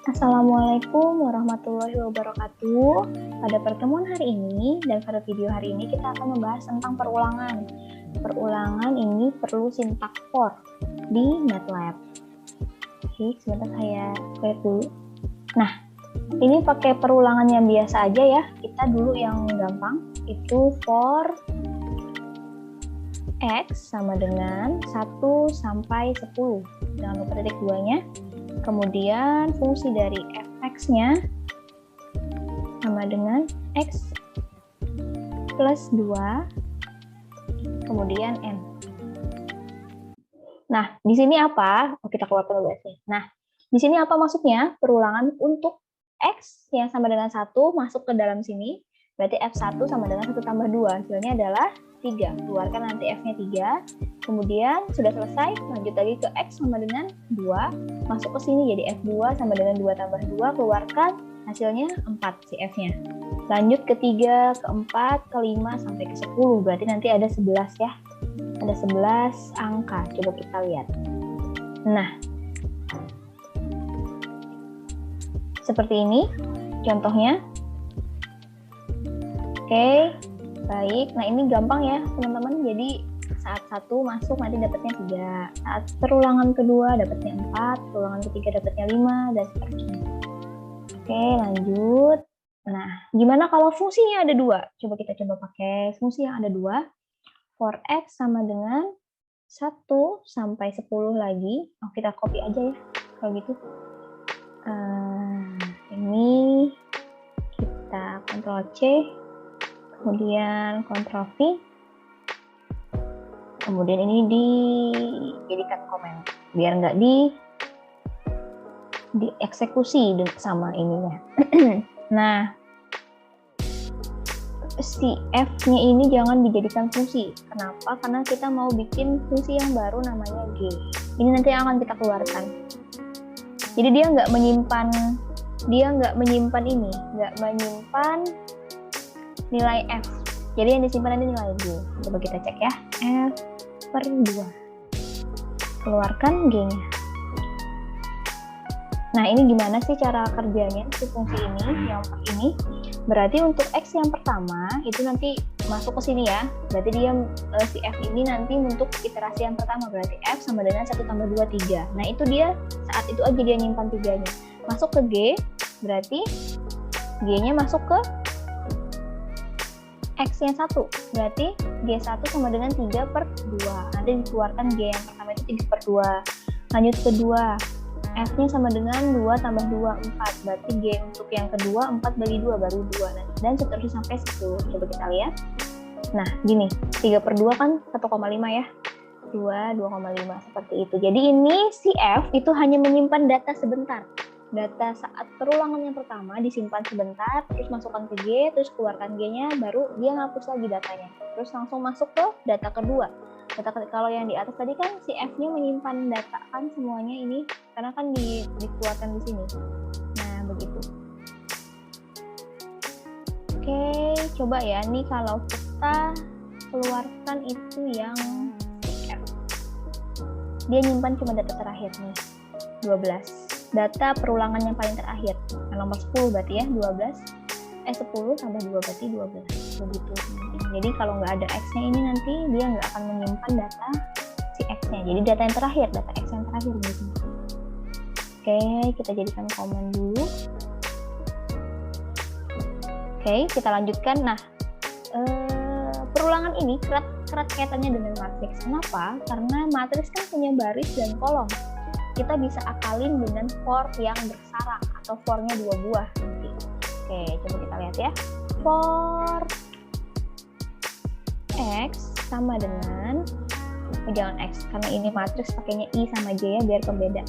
Assalamualaikum warahmatullahi wabarakatuh. Pada pertemuan hari ini dan pada video hari ini kita akan membahas tentang perulangan. Perulangan ini perlu sintak for di MATLAB. Oke, sebentar saya lihat dulu. Nah, ini pakai perulangan yang biasa aja ya. Kita dulu yang gampang, itu for X sama dengan 1 sampai 10. Jangan lupa titik 2-nya. Kemudian fungsi dari fx-nya sama dengan x plus 2, kemudian n. Nah, di sini apa? Kita keluarkan dulu sih. Nah, di sini apa maksudnya? Perulangan untuk x yang sama dengan 1 masuk ke dalam sini, berarti f1 sama dengan 1 tambah 2. Hasilnya adalah 3. Keluarkan nanti f-nya 3. Kemudian sudah selesai, lanjut lagi ke x sama dengan 2, masuk ke sini jadi f2 sama dengan 2 tambah 2, keluarkan hasilnya 4 si f-nya. Lanjut ke 3, ke 4, ke 5, sampai ke 10, berarti nanti ada 11 ya. Ada 11 angka, coba kita lihat. Nah, seperti ini contohnya. Oke, baik. Nah, ini gampang ya teman-teman, jadi saat 1 masuk nanti dapatnya 3, saat perulangan kedua dapatnya 4, perulangan ketiga dapatnya 5, dan seterusnya. Oke, lanjut. Nah, gimana kalau fungsinya ada 2? Coba kita pakai fungsi yang ada 2. For X sama dengan 1 sampai 10 lagi. Oh, kita copy aja ya, kalau gitu. Ini kita Ctrl C, kemudian Ctrl V. Kemudian ini dijadikan komen biar nggak dieksekusi sama ininya. Nah, si f-nya ini jangan dijadikan fungsi. Kenapa? Karena kita mau bikin fungsi yang baru namanya g. Ini nanti yang akan kita keluarkan. Jadi dia nggak menyimpan nilai f. Jadi yang disimpan nanti nilai g. Coba kita cek ya. F per 2. Keluarkan G-nya. Nah, ini gimana sih cara kerjanya si fungsi ini? Yang ini berarti untuk X yang pertama itu nanti masuk ke sini ya. Berarti dia si F ini nanti untuk iterasi yang pertama, berarti F sama dengan 1 tambah 2, 3. Nah, itu dia saat itu aja dia nyimpan 3-nya. Masuk ke G, berarti G-nya masuk ke X-nya 1, berarti G1 sama dengan 3 per 2. Nanti dikeluarkan G yang pertama itu 3 per 2. Lanjut kedua, F-nya sama dengan 2 tambah 2, 4. Berarti G untuk yang kedua, 4 bagi 2, baru 2. Dan seterusnya sampai 10. Coba kita lihat. Nah, gini, 3 per 2 kan 1,5 ya. 2, 2,5. Seperti itu. Jadi ini si F itu hanya menyimpan data sebentar. Data saat perulangan yang pertama disimpan sebentar, terus masukkan ke G, terus keluarkan G-nya, baru dia ngapus lagi datanya. Terus langsung masuk ke data kedua. Kalau yang di atas tadi kan si F-nya menyimpan data kan semuanya ini, karena kan dikeluarkan di sini. Nah, begitu. Oke, coba ya, nih kalau kita keluarkan itu yang F. Dia nyimpan cuma data terakhir nih, 12. Data perulangan yang paling terakhir, yang nomor 10 berarti ya, 10 tambah 2 berarti 12, begitu. Jadi kalau nggak ada X-nya ini nanti dia nggak akan menyimpan data si X-nya, jadi data yang terakhir, data X yang terakhir gitu. Oke, kita jadikan komen dulu. Oke, kita lanjutkan. Nah, perulangan ini kerat kaitannya dengan matriks. Kenapa? Karena matriks kan punya baris dan kolom. Kita bisa akalin dengan for yang bersarang atau for-nya 2 buah nanti. Oke, coba kita lihat ya. For X sama dengan, jangan X karena ini matriks pakainya I sama J ya biar pembeda.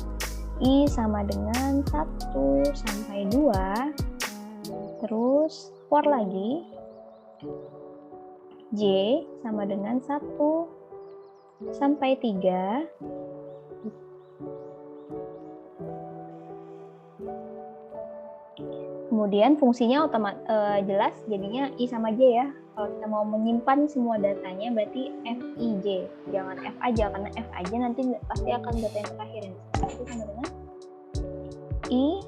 I sama dengan 1 sampai 2, terus for lagi J sama dengan 1 sampai 3, kemudian fungsinya jelas jadinya I sama J ya. Kalau kita mau menyimpan semua datanya berarti FIJ, jangan F aja, karena F aja nanti pasti akan data yang terakhir. Itu sama dengan I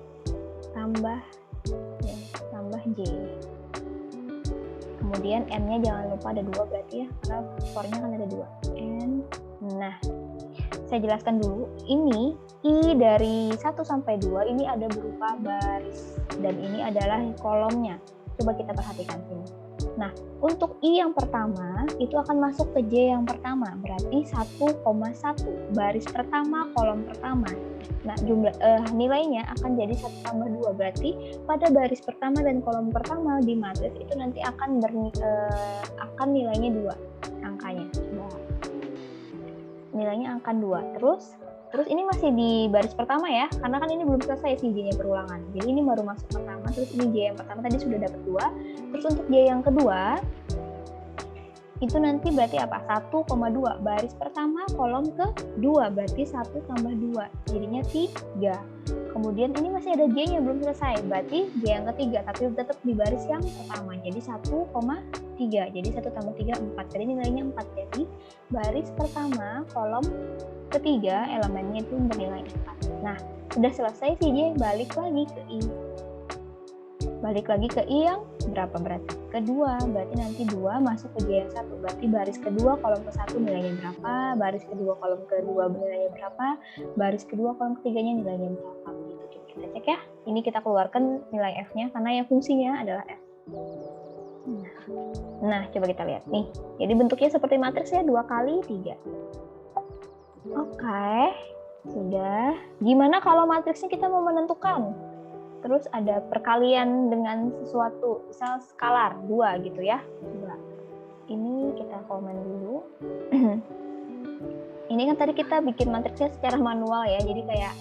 tambah J. Kemudian N-nya jangan lupa ada 2 berarti ya, karena for-nya kan ada 2. N. Nah, saya jelaskan dulu. Ini I dari 1 sampai 2 ini ada berupa baris. Dan ini adalah kolomnya. Coba kita perhatikan sini. Nah, untuk I yang pertama, itu akan masuk ke J yang pertama. Berarti 1,1. Baris pertama, kolom pertama. Nah, nilainya akan jadi 1 tambah 2. Berarti pada baris pertama dan kolom pertama di matriks itu nanti akan nilainya 2 angkanya. Nilainya akan 2. Terus ini masih di baris pertama ya, karena kan ini belum selesai si J-nya perulangan. Jadi ini baru masuk pertama, terus ini J yang pertama tadi sudah dapat 2. Terus untuk J yang kedua, itu nanti berarti apa? 1,2. Baris pertama, kolom kedua, berarti 1 tambah 2. Jadinya 3. Kemudian ini masih ada J-nya belum selesai, berarti J yang ketiga, tapi tetap di baris yang pertama. Jadi 1,3. Jadi 1 tambah 3, 4. Jadi nilainya 4. Jadi baris pertama, kolom ketiga, elemennya itu bernilai 4. Nah, sudah selesai si J, balik lagi ke I. Balik lagi ke I yang berapa berarti? Kedua, berarti nanti 2 masuk ke J yang 1. Berarti baris kedua, kolom ke-1 nilainya berapa? Baris kedua, kolom kedua nilainya berapa? Baris kedua, kolom ketiganya nilainya berapa? Begitu. Coba kita cek ya. Ini kita keluarkan nilai F-nya, karena yang fungsinya adalah F. Nah, coba kita lihat nih. Jadi bentuknya seperti matriks ya, 2 kali 3. Oke, sudah. Gimana kalau matriksnya kita mau menentukan? Terus ada perkalian dengan sesuatu, misal skalar 2 gitu ya. Coba. Ini kita komen dulu. Ini kan tadi kita bikin matriksnya secara manual ya, jadi kayak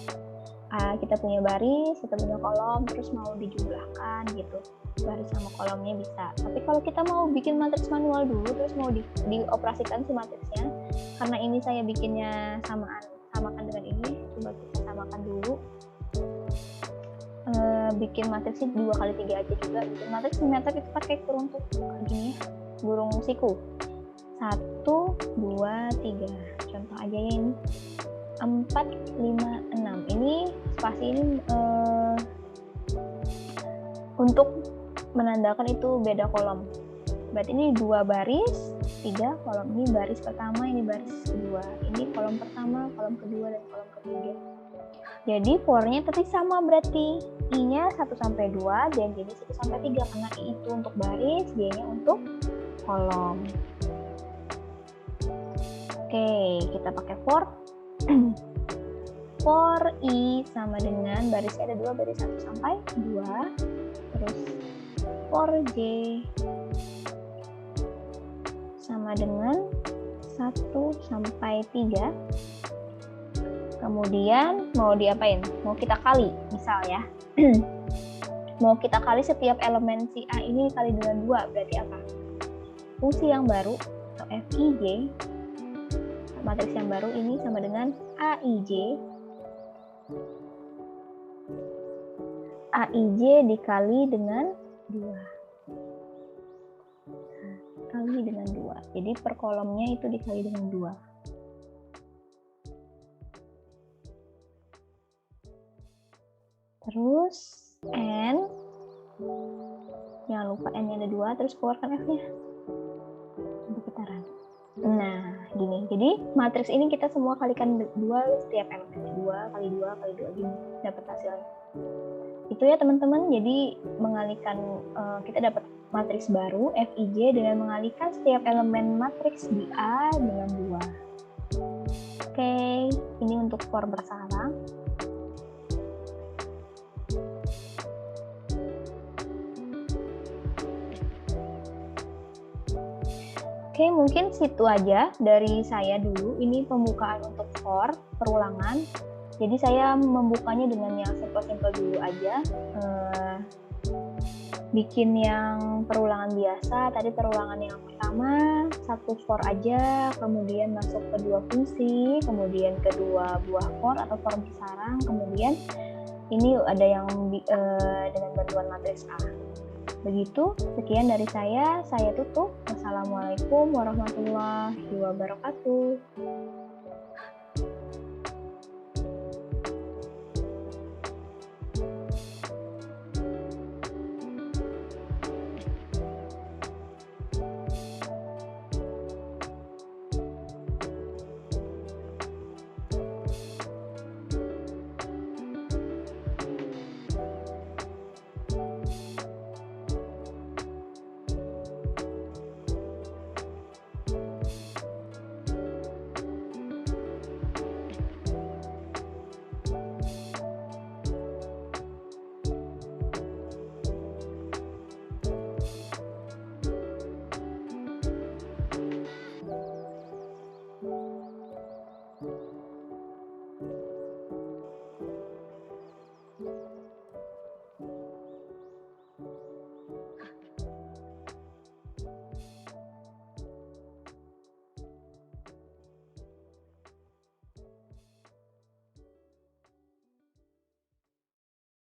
kita punya baris, kita punya kolom, terus mau dijumlahkan gitu. Baris sama kolomnya bisa. Tapi kalau kita mau bikin matriks manual dulu, terus mau dioperasikan si matriksnya, karena ini saya bikinnya samakan dengan ini, coba kita samakan dulu. Bikin matriksnya 2 kali 3 aja juga. Bikin matriks simetrik itu pakai kurung gini ya, burung siku. 1, 2, 3. Contoh aja ya ini. 4, 5, 6. Ini spasi ini untuk menandakan itu beda kolom. Berarti ini 2 baris, 3 kolom. Ini baris pertama, ini baris kedua. Ini kolom pertama, kolom kedua, dan kolom ketiga. Jadi for-nya tapi sama berarti. I-nya 1 sampai 2 dan jadi 1 sampai 3 karena I itu untuk baris, J-nya untuk kolom. Oke, kita pakai for. For I sama dengan barisnya ada 2, baris 1 sampai 2. Terus for J sama dengan 1 sampai 3. Kemudian mau diapain? Mau kita kali, misal ya. Mau kita kali setiap elemen si A ini kali dengan 2, berarti apa? Fungsi yang baru atau Fij, matriks yang baru ini sama dengan Aij. Aij dikali dengan 2. Kali dengan 2. Jadi per kolomnya itu dikali dengan 2. Terus N, jangan lupa N-nya ada 2, terus keluarkan F-nya. Coba kita run. Nah, gini. Jadi matriks ini kita semua kalikan 2 setiap elemen. 2 kali 2 kali 2 gini dapat hasilnya. Itu ya teman-teman. Jadi mengalikan kita dapat matriks baru Fij dengan mengalikan setiap elemen matriks di A dengan 2. Oke, ini untuk for bersarang. Oke, mungkin situ aja dari saya dulu. Ini pembukaan untuk for, perulangan. Jadi saya membukanya dengan yang simple-simple dulu aja. Bikin yang perulangan biasa. Tadi perulangan yang pertama, 1 for aja, kemudian masuk ke 2 fungsi, kemudian ke 2 buah for atau for bersarang, kemudian ini ada yang dengan bantuan matriks A. Begitu, sekian dari saya tutup. Wassalamualaikum warahmatullahi wabarakatuh.